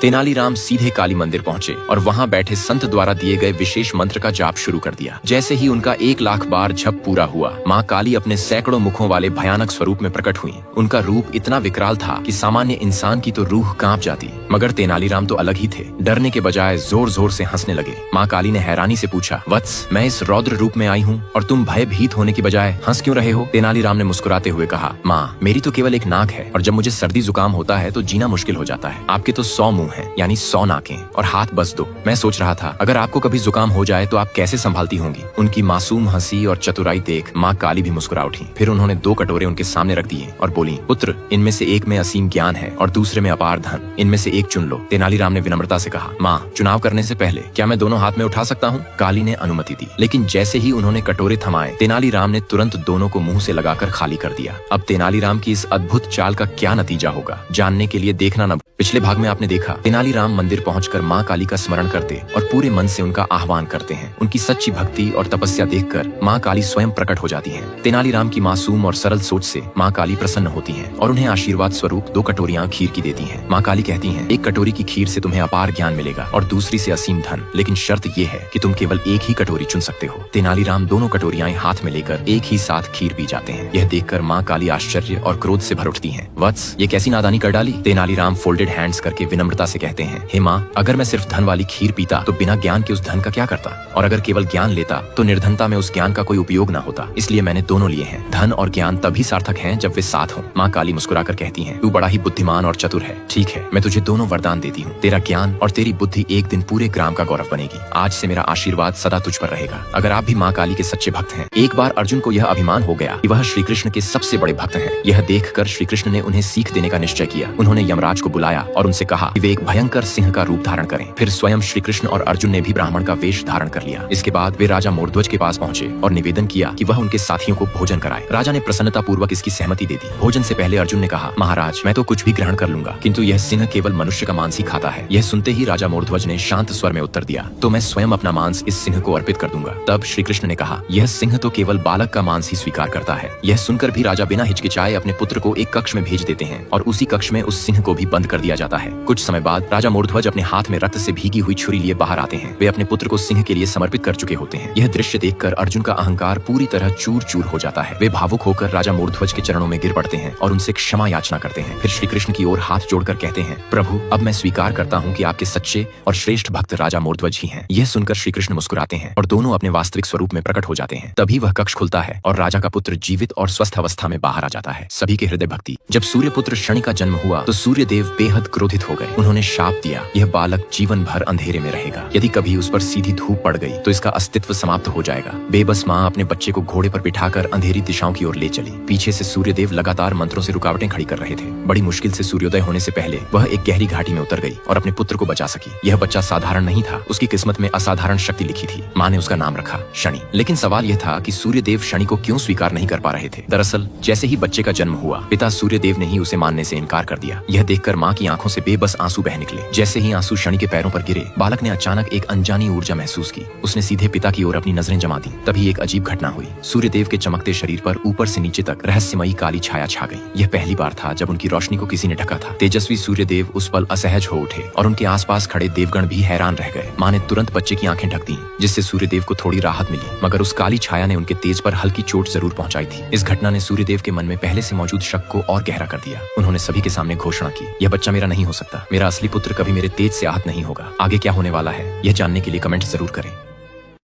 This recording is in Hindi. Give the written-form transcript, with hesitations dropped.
तेनालीराम सीधे काली मंदिर पहुंचे और वहां बैठे संत द्वारा दिए गए विशेष मंत्र का जाप शुरू कर दिया। जैसे ही उनका 1,00,000 बार जप पूरा हुआ, माँ काली अपने सैकड़ों मुखों वाले भयानक स्वरूप में प्रकट हुई। उनका रूप इतना विकराल था कि सामान्य इंसान की तो रूह कांप जाती, मगर तेनालीराम तो अलग ही थे। डरने के बजाय जोर जोर से हंसने लगे। माँ काली ने हैरानी से पूछा, वत्स, मैं इस रौद्र रूप में आई हूँ और तुम भयभीत होने की बजाय हंस क्यों रहे हो? तेनालीराम ने मुस्कुराते हुए कहा, माँ, मेरी तो केवल एक नाक है और जब मुझे सर्दी जुकाम होता है तो जीना मुश्किल हो जाता है। आपके तो 100 मुंह हैं, यानी 100 नाकें और हाथ बस 2। मैं सोच रहा था अगर आपको कभी जुकाम हो जाए तो आप कैसे संभालती होंगी। उनकी मासूम हंसी और चतुराई देख माँ काली भी मुस्कुरा उठी। फिर उन्होंने 2 कटोरे उनके सामने रख दिए और बोली, पुत्र, इनमें से एक में असीम ज्ञान है और दूसरे में अपार धन। इनमें से एक चुन लो। तेनालीराम ने विनम्रता से कहा, माँ, चुनाव करने से पहले क्या मैं दोनों हाथ में उठा सकता हूँ? काली ने अनुमति दी, लेकिन जैसे ही उन्होंने कटोरे थमाए, तेनालीराम ने तुरंत दोनों को मुंह से लगाकर खाली कर दिया। अब तेनालीराम की इस अद्भुत चाल का क्या नतीजा होगा, जानने के लिए देखना न। पिछले भाग में आपने देखा तेनालीराम मंदिर पहुंचकर माँ काली का स्मरण करते और पूरे मन से उनका आह्वान करते हैं। उनकी सच्ची भक्ति और तपस्या देखकर माँ काली स्वयं प्रकट हो जाती हैं। तेनालीराम की मासूम और सरल सोच से माँ काली प्रसन्न होती हैं और उन्हें आशीर्वाद स्वरूप 2 कटोरियां खीर की देती हैं। माँ काली कहती हैं, एक कटोरी की खीर से तुम्हें अपार ज्ञान मिलेगा और दूसरी से असीम धन, लेकिन शर्त ये है कि तुम केवल एक ही कटोरी चुन सकते हो। तेनालीराम दोनों कटोरियां हाथ में लेकर एक ही साथ खीर पी जाते हैं। यह देखकर माँ काली आश्चर्य और क्रोध से भर उठती हैं। वत्स, ये कैसी नादानी कर डाली? तेनालीराम फोल्डेड हैंड्स करके विनम्रता से कहते हैं, हे माँ, अगर मैं सिर्फ धन वाली खीर पीता तो बिना ज्ञान के उस धन का क्या करता, और अगर केवल ज्ञान लेता तो निर्धनता में उस ज्ञान का कोई उपयोग न होता। इसलिए मैंने दोनों लिए हैं। धन और ज्ञान तभी सार्थक हैं जब वे साथ हों। माँ काली मुस्कुराकर कहती हैं, तू बड़ा ही बुद्धिमान और चतुर है। ठीक है, मैं तुझे दोनों वरदान देती हूँ। तेरा ज्ञान और तेरी बुद्धि एक दिन पूरे ग्राम का गौरव बनेगी। आज से मेरा आशीर्वाद सदा तुझ पर रहेगा। अगर आप भी माँ काली के सच्चे भक्त हैं। एक बार अर्जुन को यह अभिमान हो गया कि वह श्री कृष्ण के सबसे बड़े भक्त हैं। यह देखकर श्री कृष्ण ने उन्हें सीख देने का निश्चय किया। उन्होंने यमराज को बुलाया और उनसे कहा कि वे एक भयंकर सिंह का रूप धारण करें। फिर स्वयं श्री कृष्ण और अर्जुन ने भी ब्राह्मण का वेश धारण कर लिया। इसके बाद वे राजा मोरध्वज के पास पहुंचे और निवेदन किया कि वह उनके साथियों को भोजन कराए। राजा ने प्रसन्नता पूर्वक इसकी सहमति दे दी। भोजन से पहले अर्जुन ने कहा, महाराज, मैं तो कुछ भी ग्रहण कर लूंगा, किंतु यह सिंह केवल मनुष्य का मांस ही खाता है। यह सुनते ही राजा मोरध्वज ने शांत स्वर में उत्तर दिया, तो मैं स्वयं अपना मांस इस सिंह को अर्पित कर दूंगा। तब श्री कृष्ण ने कहा, यह सिंह तो केवल बालक का मांस ही स्वीकार करता है। यह सुनकर भी राजा बिना हिचकिचाए अपने पुत्र को एक कक्ष में भेज देते हैं और उसी कक्ष में उस सिंह को भी बंद कर दिया जाता है। कुछ समय बाद राजा मोरध्वज अपने हाथ में रक्त से भीगी हुई छुरी लिए बाहर आते हैं। वे अपने पुत्र को सिंह के लिए समर्पित कर चुके होते हैं। यह दृश्य देखकर अर्जुन का अहंकार पूरी तरह चूर चूर हो जाता है। वे भावुक होकर राजा मोरध्वज के चरणों में गिर पड़ते हैं और उनसे क्षमा याचना करते हैं। फिर श्री कृष्ण की ओर हाथ जोड़कर कहते हैं, प्रभु, अब मैं स्वीकार करता हूँ कि आपके सच्चे और श्रेष्ठ भक्त राजा मोरध्वज ही हैं। यह सुनकर श्री कृष्ण मुस्कुराते हैं और दोनों अपने वास्तविक स्वरूप में प्रकट हो जाते हैं। तभी वह कक्ष खुलता है और राजा का पुत्र जीवित और स्वस्थ अवस्था में बाहर आ जाता है। सभी के हृदय भक्ति। जब सूर्य पुत्र शनि का जन्म हुआ तो सूर्य देव बेहद क्रोधित हो गए। उन्होंने शाप दिया, यह बालक जीवन भर अंधेरे में रहेगा। यदि कभी उस पर सीधी धूप पड़ गई तो इसका अस्तित्व समाप्त हो जाएगा। बेबस माँ अपने बच्चे को घोड़े पर बिठाकर अंधेरी दिशाओं की ओर ले चली। पीछे से सूर्यदेव लगातार मंत्रों से रुकावटें खड़ी कर रहे थे। बड़ी मुश्किल से सूर्योदय होने से पहले वह एक गहरी घाटी में उतर गई और अपने पुत्र को बचा सकी। यह बच्चा साधारण नहीं था, उसकी किस्मत में असाधारण शक्ति लिखी थी। माँ ने उसका नाम रखा शनि। लेकिन सवाल यह था कि सूर्यदेव शनि को क्यों स्वीकार नहीं कर पा रहे थे। दरअसल जैसे ही बच्चे का जन्म हुआ, पिता सूर्यदेव ने ही उसे मानने से इनकार कर दिया। यह देखकर माँ की आंखों से बेबस आंसू बह निकले। जैसे ही आंसू शनि के पैरों पर गिरे, बालक ने अचानक एक अनजानी ऊर्जा महसूस की। उसने सीधे पिता की ओर अपनी नजरें जमा दी। तभी एक अजीब घटना हुई। सूर्यदेव के चमकते शरीर पर ऊपर से नीचे तक रहस्यमयी काली छाया छा गई। यह पहली बार था जब उनकी रोशनी को किसी ने ढका था। तेजस्वी सूर्यदेव उस पल असहज हो उठे और उनके आसपास खड़े देवगण भी हैरान रह गए। माँ ने तुरंत बच्चे की आंखें ढक दी, जिससे सूर्यदेव को थोड़ी राहत मिली, मगर उस काली छाया ने उनके तेज पर हल्की चोट जरूर पहुंचाई थी। इस घटना ने सूर्यदेव के मन में पहले से मौजूद शक को और गहरा कर दिया। उन्होंने सभी के सामने घोषणा की, यह बच्चा मेरा नहीं हो सकता। मेरा असली पुत्र कभी मेरे तेज से आहत नहीं होगा। आगे क्या होने वाला है, यह जानने के लिए कमेंट जरूर करें।